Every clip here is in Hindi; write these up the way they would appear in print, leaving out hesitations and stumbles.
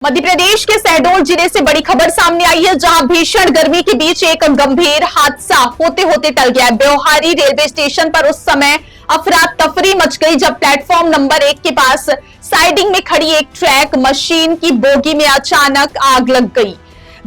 मध्य प्रदेश के शहडोल जिले से बड़ी खबर सामने आई है, जहां भीषण गर्मी के बीच एक गंभीर हादसा होते होते टल गया। ब्योहारी रेलवे स्टेशन पर उस समय अफरा तफरी मच गई जब प्लेटफॉर्म नंबर 1 के पास साइडिंग में खड़ी एक ट्रैक मशीन की बोगी में अचानक आग लग गई।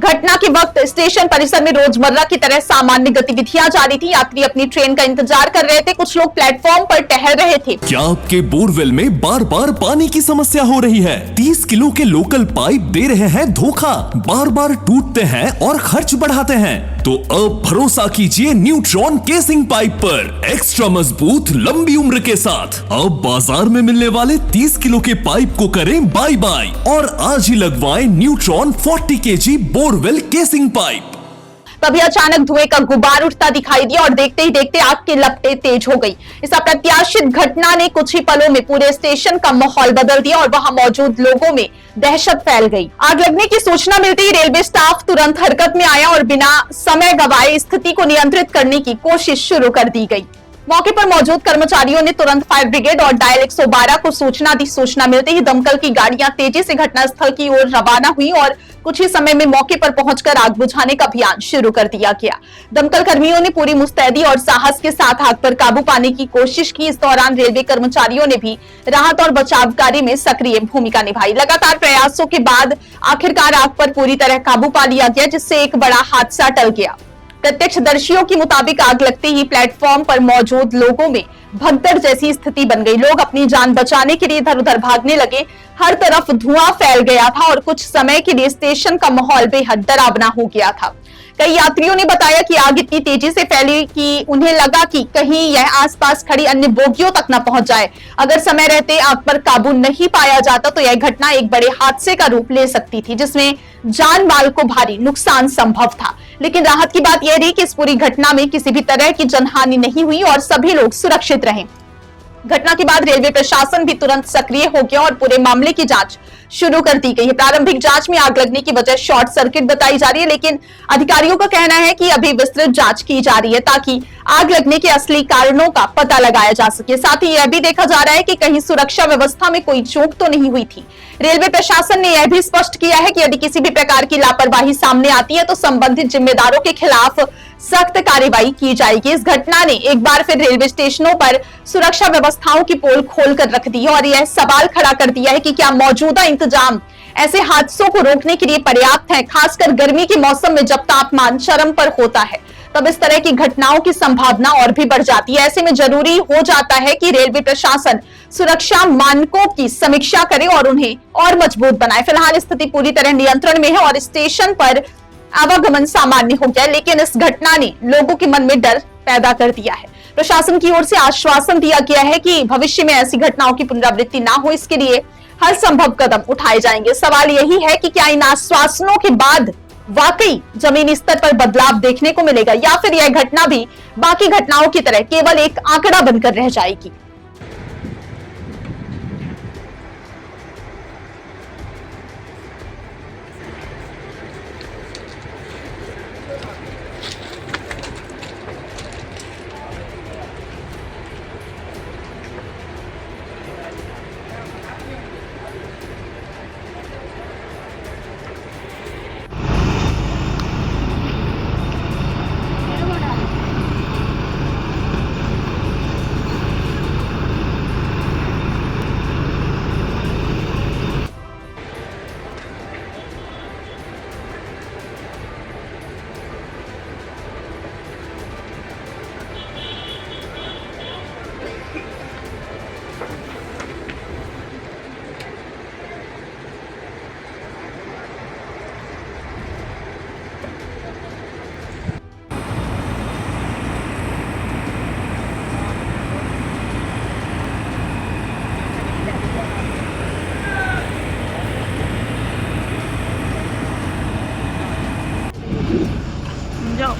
घटना के वक्त स्टेशन परिसर में रोजमर्रा की तरह सामान्य गतिविधियां जारी थी। यात्री अपनी ट्रेन का इंतजार कर रहे थे, कुछ लोग प्लेटफॉर्म पर टहल रहे थे। क्या आपके बोरवेल में बार बार पानी की समस्या हो रही है? 30 किलो के लोकल पाइप दे रहे हैं धोखा, बार बार टूटते हैं और खर्च बढ़ाते हैं? तो अब भरोसा कीजिए न्यूट्रॉन केसिंग पाइप पर। एक्स्ट्रा मजबूत, लंबी उम्र के साथ अब बाजार में मिलने वाले 30 किलो के पाइप को करें बाय बाय और आज ही लगवाएं neutron 40 KG borewell casing pipe. तभी अचानक धुएं का गुबार उठता दिखाई दिया और देखते ही देखते आग की लपटें तेज हो गई। इस अप्रत्याशित घटना ने कुछ ही पलों में पूरे स्टेशन का माहौल बदल दिया और वहां मौजूद लोगों में दहशत फैल गई। आग लगने की सूचना मिलते ही रेलवे स्टाफ तुरंत हरकत में आया और बिना समय गवाए स्थिति को नियंत्रित करने की कोशिश शुरू कर दी गई। मौके पर मौजूद कर्मचारियों ने तुरंत फायर ब्रिगेड और डायल 112 को सूचना दी। सूचना मिलते ही दमकल की गाड़ियां तेजी से घटनास्थल की ओर रवाना हुई और कुछ ही समय में मौके पर पहुंचकर आग बुझाने का अभियान शुरू कर दिया गया। दमकल कर्मियों ने पूरी मुस्तैदी और साहस के साथ आग पर काबू पाने की कोशिश की। इस दौरान रेलवे कर्मचारियों ने भी राहत और बचाव कार्य में सक्रिय भूमिका निभाई। लगातार प्रयासों के बाद आखिरकार आग पर पूरी तरह काबू पा लिया गया, जिससे एक बड़ा हादसा टल गया। प्रत्यक्षदर्शियों के मुताबिक आग लगते ही प्लेटफॉर्म पर मौजूद लोगों में भगदड़ जैसी स्थिति बन गई। लोग अपनी जान बचाने के लिए इधर उधर भागने लगे। हर तरफ धुआं फैल गया था और कुछ समय के लिए स्टेशन का माहौल बेहद डरावना हो गया था। कई यात्रियों ने बताया कि आग इतनी तेजी से फैली कि उन्हें लगा कि कहीं यह आसपास खड़ी अन्य बोगियों तक न पहुंच जाए। अगर समय रहते आग पर काबू नहीं पाया जाता तो यह घटना एक बड़े हादसे का रूप ले सकती थी, जिसमें जान माल को भारी नुकसान संभव था। लेकिन राहत की बात यह रही कि इस पूरी घटना में किसी भी तरह की जनहानि नहीं हुई और सभी लोग सुरक्षित रहे। घटना के बाद रेलवे प्रशासन भी तुरंत सक्रिय हो गया और पूरे मामले की जांच शुरू कर दी गई है। प्रारंभिक जांच में आग लगने की वजह शॉर्ट सर्किट बताई जा रही है, लेकिन अधिकारियों का कहना है कि अभी विस्तृत जांच की जा रही है ताकि आग लगने के असली कारणों का पता लगाया जा सके। साथ ही यह भी देखा जा रहा है कि कहीं सुरक्षा व्यवस्था में कोई चूक तो नहीं हुई थी। रेलवे प्रशासन ने यह भी स्पष्ट किया है कि यदि किसी भी प्रकार की लापरवाही सामने आती है तो संबंधित जिम्मेदारों के खिलाफ सख्त कार्रवाई की जाएगी। इस घटना ने एक बार फिर रेलवे स्टेशनों पर सुरक्षा व्यवस्थाओं की पोल खोल कर रख दी है और यह सवाल खड़ा कर दिया है कि क्या मौजूदा इंतजाम ऐसे हादसों को रोकने के लिए पर्याप्त है। खासकर गर्मी के मौसम में जब तापमान चरम पर होता है तब इस तरह की घटनाओं की संभावना और भी बढ़ जाती है। ऐसे में जरूरी हो जाता है कि रेलवे प्रशासन सुरक्षा मानकों की समीक्षा करे और उन्हें और मजबूत बनाए। फिलहाल स्थिति पूरी तरह नियंत्रण में है और स्टेशन पर आवागमन सामान्य हो गया, लेकिन इस घटना ने लोगों के मन में डर पैदा कर दिया है। प्रशासन की ओर से आश्वासन दिया गया है कि भविष्य में ऐसी घटनाओं की पुनरावृत्ति ना हो, इसके लिए हर संभव कदम उठाए जाएंगे। सवाल यही है कि क्या इन आश्वासनों के बाद वाकई जमीनी स्तर पर बदलाव देखने को मिलेगा या फिर यह घटना भी बाकी घटनाओं की तरह केवल एक आंकड़ा बनकर रह जाएगी। जाओ।